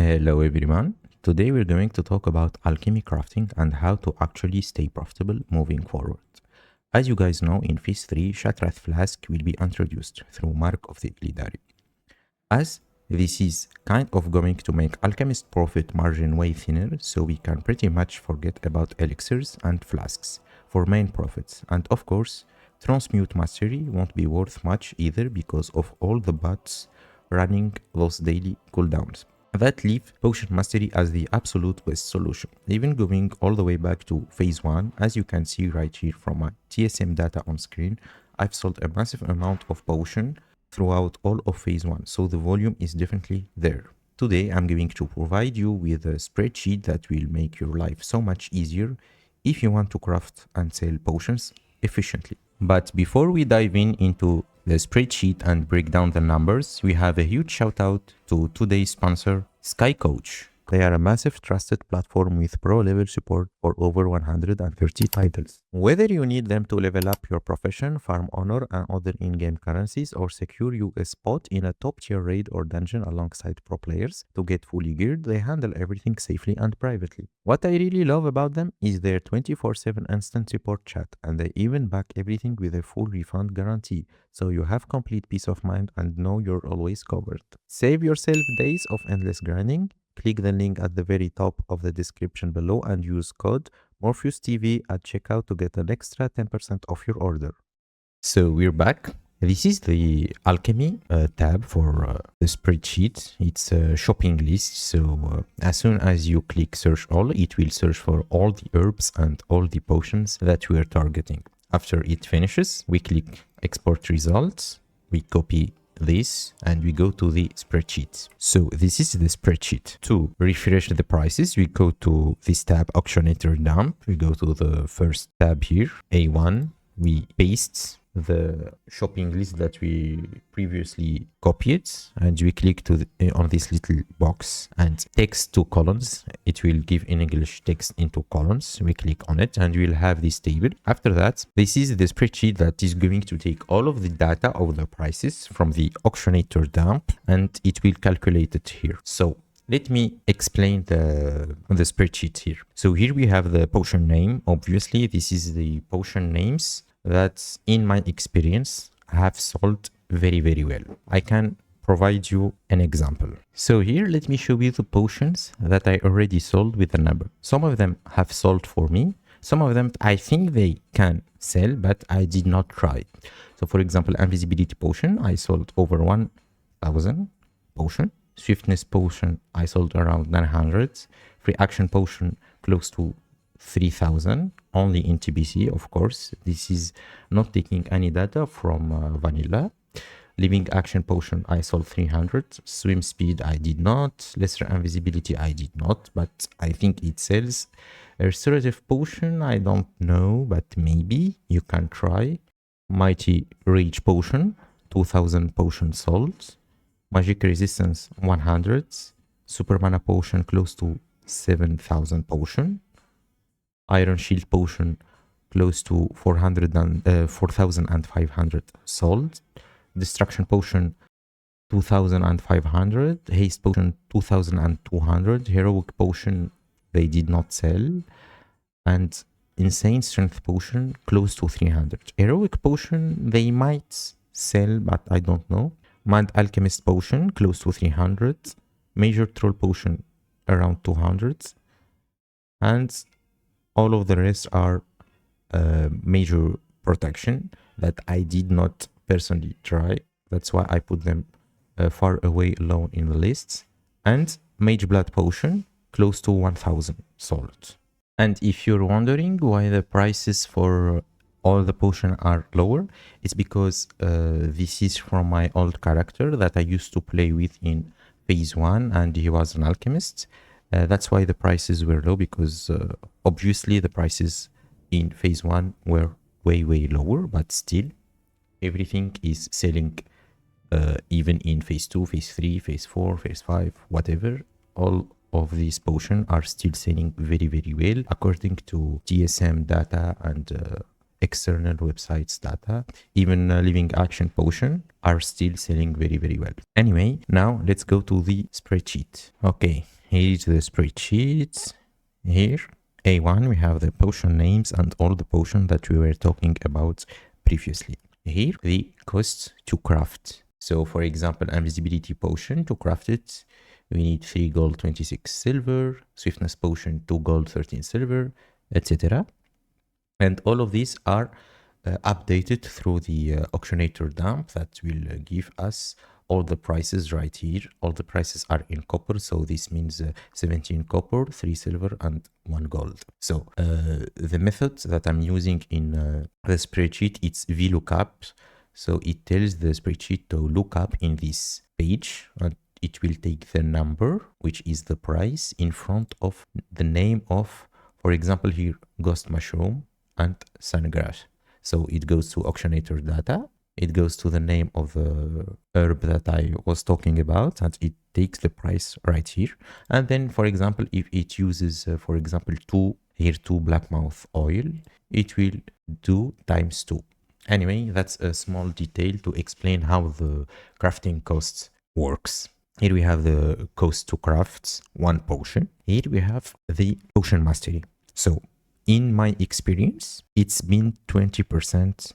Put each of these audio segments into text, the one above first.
Hello everyone. Today we're going to talk about alchemy crafting and how to actually stay profitable moving forward. As you guys know, in Phase 3, Shattrath Flask will be introduced through Mark of the Illidari. As this is kind of going to make alchemist profit margin way thinner, so we can pretty much forget about elixirs and flasks for main profits. And of course, transmute mastery won't be worth much either because of all the bots running those daily cooldowns. That leave potion mastery as the absolute best solution. Even going all the way back to phase 1, as you can see right here from my TSM data on screen, I've sold a massive amount of potion throughout all of phase 1, so the volume is definitely there. Today I'm going to provide you with a spreadsheet that will make your life so much easier if you want to craft and sell potions efficiently. But before we dive into the spreadsheet and break down the numbers, we have a huge shout out to today's sponsor, Sky Coach. They are a massive trusted platform with pro level support for over 130 titles. Whether you need them to level up your profession, farm honor and other in-game currencies, or secure you a spot in a top tier raid or dungeon alongside pro players to get fully geared, they handle everything safely and privately. What I really love about them is their 24/7 instant support chat, and they even back everything with a full refund guarantee, so you have complete peace of mind and know you're always covered. Save yourself days of endless grinding. Click the link at the very top of the description below and use code MorpheusTV at checkout to get an extra 10% off your order. So we're back. This is the Alchemy tab for the spreadsheet. It's a shopping list, so as soon as you click search all, it will search for all the herbs and all the potions that we are targeting. After it finishes, we click export results, we copy this and we go to the spreadsheet. So this is the spreadsheet. To refresh the prices, we go to this tab, Auctionator dump. We go to the first tab here, A1. We paste the shopping list that we previously copied and we click on this little box and text to columns. It will give in English text into columns. We click on it and we'll have this table. After that, this is the spreadsheet that is going to take all of the data of the prices from the Auctionator dump and it will calculate it here. So let me explain the spreadsheet here. So here we have the potion name. Obviously, this is the potion names that in my experience have sold very, very well. I can provide you an example. So here, let me show you the potions that I already sold with the number. Some of them have sold for me. Some of them I think they can sell, but I did not try. So for example, invisibility potion, I sold over 1,000 potion. Swiftness potion, I sold around 900. Free action potion, close to 3,000 only in TBC. Of course, this is not taking any data from vanilla. Living action potion, I sold 300. Swim speed, I did not. Lesser invisibility, I did not, but I think it sells. A restorative potion, I don't know, but maybe you can try. Mighty rage potion, 2,000 potions sold. Magic resistance, 100. Super mana potion, close to 7,000 potion. Iron shield potion, close to 4,500 sold. Destruction potion, 2,500. Haste potion, 2,200. Heroic potion, they did not sell. And insane strength potion, close to 300. Heroic potion, they might sell, but I don't know. Mad alchemist potion, close to 300. Major troll potion, around 200. And all of the rest are major protection that I did not personally try. That's why I put them far away alone in the lists. And mage blood potion, close to 1,000 sold. And if you're wondering why the prices for all the potion are lower, it's because this is from my old character that I used to play with in phase 1 and he was an alchemist. That's why the prices were low, because obviously the prices in phase 1 were way lower, but still everything is selling even in phase 2, phase 3, phase 4, phase 5, whatever. All of these potions are still selling very well according to TSM data and external websites data. Even Living Action Potion are still selling very, very well. Anyway, now let's go to the spreadsheet. Okay, here's the spreadsheet. Here, A1, we have the potion names and all the potions that we were talking about previously. Here, the costs to craft. So, for example, Invisibility Potion, to craft it, we need 3 gold, 26 silver, Swiftness Potion, 2 gold, 13 silver, etc. And all of these are updated through the Auctionator dump that will give us all the prices right here. All the prices are in copper, so this means 17 copper, 3 silver, and 1 gold. So the method that I'm using in the spreadsheet, it's VLOOKUP. So it tells the spreadsheet to look up in this page, and it will take the number, which is the price, in front of the name of, for example, here, Ghost Mushroom and Sungrass. So it goes to Auctionator data, it goes to the name of the herb that I was talking about, and it takes the price right here. And then, for example, if it uses, for example, 2 Blackmouth oil, it will do ×2. Anyway, that's a small detail to explain how the crafting cost works. Here we have the cost to craft 1 potion. Here we have the potion mastery. So in my experience, it's been 20%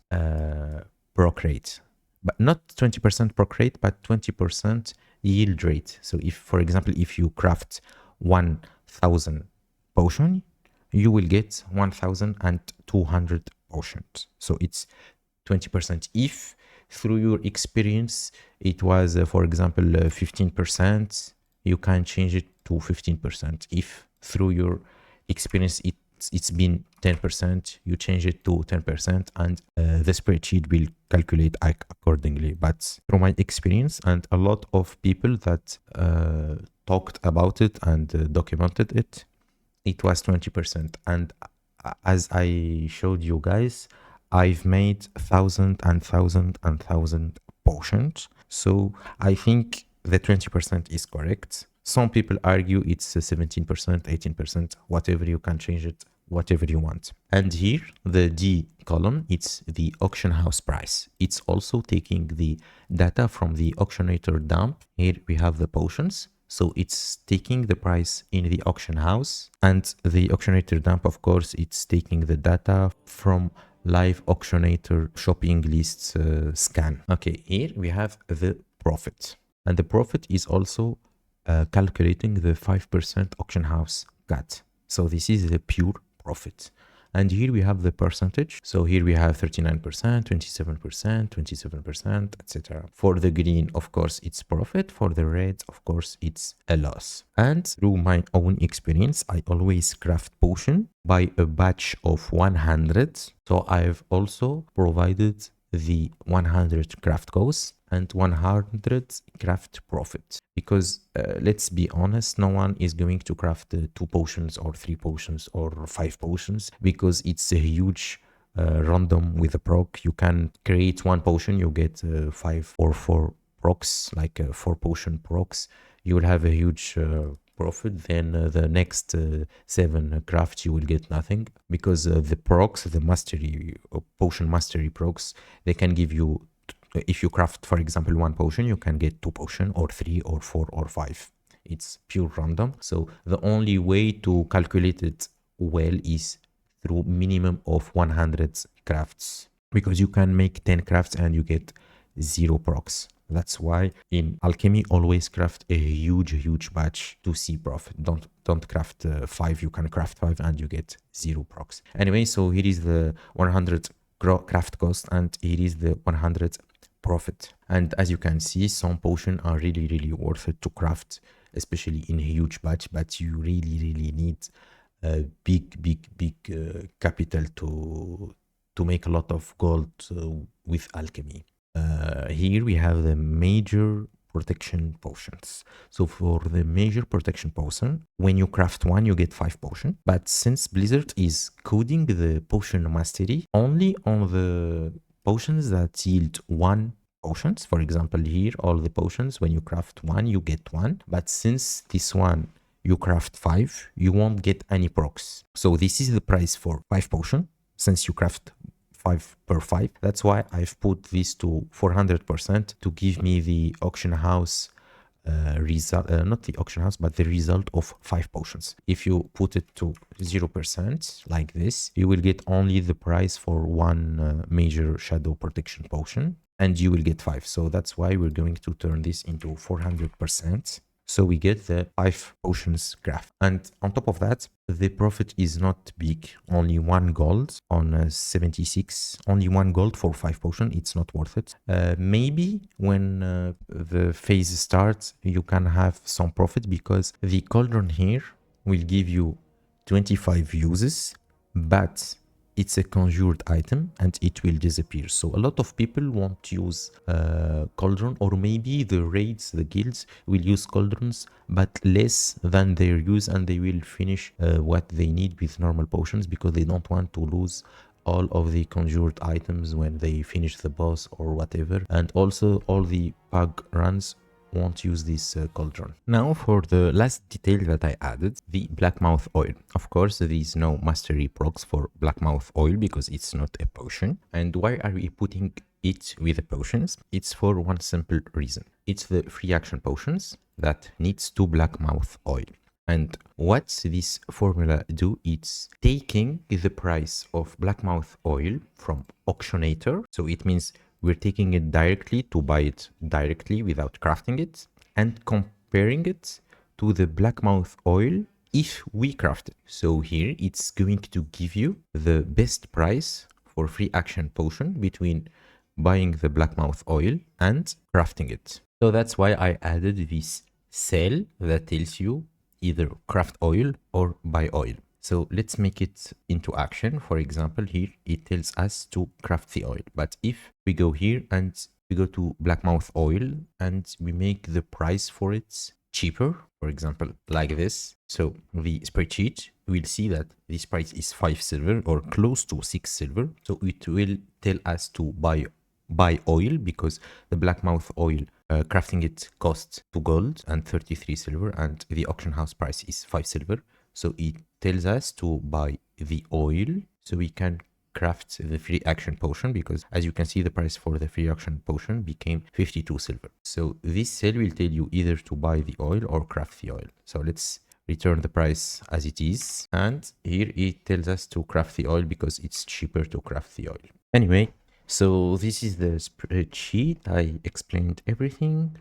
proc rate, but not 20% proc rate, but 20% yield rate. So if, for example, if you craft 1000 potion, you will get 1200 potions. So it's 20%. If through your experience it was, for example, 15%, you can change it to 15%. If through your experience it's been 10%, you change it to 10%, and the spreadsheet will calculate accordingly. But through my experience and a lot of people that talked about it and documented it, it was 20%. And as I showed you guys, I've made 1,000 and 1,000 and 1,000 potions. So I think the 20% is correct. Some people argue it's 17%, 18%, whatever, you can change it, whatever you want. And here, the D column, it's the auction house price. It's also taking the data from the Auctionator dump. Here we have the potions. So it's taking the price in the auction house, and the Auctionator dump, of course, it's taking the data from live Auctionator shopping lists scan. Okay, here we have the profit, and the profit is also calculating the 5% auction house cut. So this is the pure profit. And here we have the percentage. So here we have 39%, 27%, 27%, etc. For the green, of course, it's profit. For the red, of course, it's a loss. And through my own experience, I always craft potion by a batch of 100. So I've also provided the 100 craft cost and 100 craft profit, because let's be honest, no one is going to craft 2 potions or 3 potions or 5 potions, because it's a huge random with a proc. You can create 1 potion, you get 5 or 4 procs, like 4 potion procs. You will have a huge profit. Then the next 7 crafts you will get nothing, because the procs, the mastery potion mastery procs, they can give you, if you craft, for example, 1 potion, you can get 2 potion or 3 or 4 or 5. It's pure random. So the only way to calculate it well is through minimum of 100 crafts, because you can make 10 crafts and you get 0 procs. That's why in Alchemy, always craft a huge batch to see profit. Don't craft 5. You can craft 5 and you get 0 procs. Anyway, so here is the 100 craft cost, and here is the 100 profit. And as you can see, some potions are really worth it to craft, especially in a huge batch, but you really need a big capital to make a lot of gold with Alchemy. Here we have the major protection potions. So for the major protection potion, when you craft 1, you get 5 potions. But since Blizzard is coding the potion mastery only on the potions that yield 1 potions, for example, here, all the potions, when you craft 1, you get 1. But since this one, you craft 5, you won't get any procs. So this is the price for 5 potions. Since you craft 5 per 5. That's why I've put this to 400% to give me the auction house result, not the auction house, but the result of 5 potions. If you put it to 0% like this, you will get only the price for one major shadow protection potion, and you will get 5. So that's why we're going to turn this into 400%. So we get the 5 potions graph. And on top of that, the profit is not big. Only 1 gold on 76. Only 1 gold for 5 potion. It's not worth it. Maybe when the phase starts, you can have some profit because the cauldron here will give you 25 uses, but it's a conjured item and it will disappear. So a lot of people won't use cauldron, or maybe the raids, the guilds will use cauldrons, but less than their use, and they will finish what they need with normal potions because they don't want to lose all of the conjured items when they finish the boss or whatever. And also all the pug runs won't use this cauldron. Now for the last detail that I added, the blackmouth oil. Of course, there is no mastery procs for blackmouth oil because it's not a potion. And why are we putting it with the potions? It's for one simple reason. It's the free action potions that needs 2 blackmouth oil. And what this formula do, it's taking the price of blackmouth oil from Auctionator. So it means we're taking it directly to buy it directly without crafting it, and comparing it to the blackmouth oil if we craft it. So here it's going to give you the best price for free action potion between buying the blackmouth oil and crafting it. So that's why I added this cell that tells you either craft oil or buy oil. So let's make it into action. For example, here it tells us to craft the oil. But if we go here and we go to blackmouth oil and we make the price for it cheaper, for example, like this. So the spreadsheet will see that this price is 5 silver or close to 6 silver. So it will tell us to buy oil because the blackmouth oil crafting it costs 2 gold and 33 silver, and the auction house price is 5 silver. So it tells us to buy the oil so we can craft the free action potion, because as you can see, the price for the free action potion became 52 silver. So this cell will tell you either to buy the oil or craft the oil. So let's return the price as it is. And here it tells us to craft the oil because it's cheaper to craft the oil. Anyway, so this is the spreadsheet. I explained everything.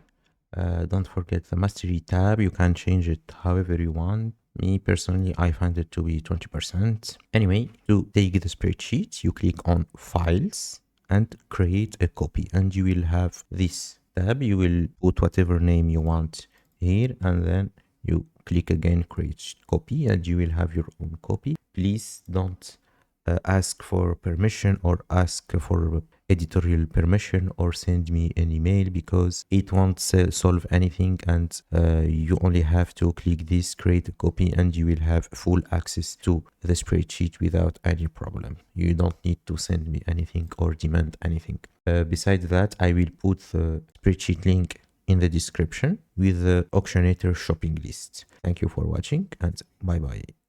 Don't forget the mastery tab. You can change it however you want. Me personally, I find it to be 20%. Anyway, to take the spreadsheet, you click on files and create a copy, and you will have this tab. You will put whatever name you want here, and then you click again create copy, and you will have your own copy. Please don't ask for permission or ask for editorial permission or send me an email, because it won't solve anything, and you only have to click this create a copy and you will have full access to the spreadsheet without any problem. You don't need to send me anything or demand anything. Besides that, I will put the spreadsheet link in the description with the Auctionator shopping list. Thank you for watching, and bye bye.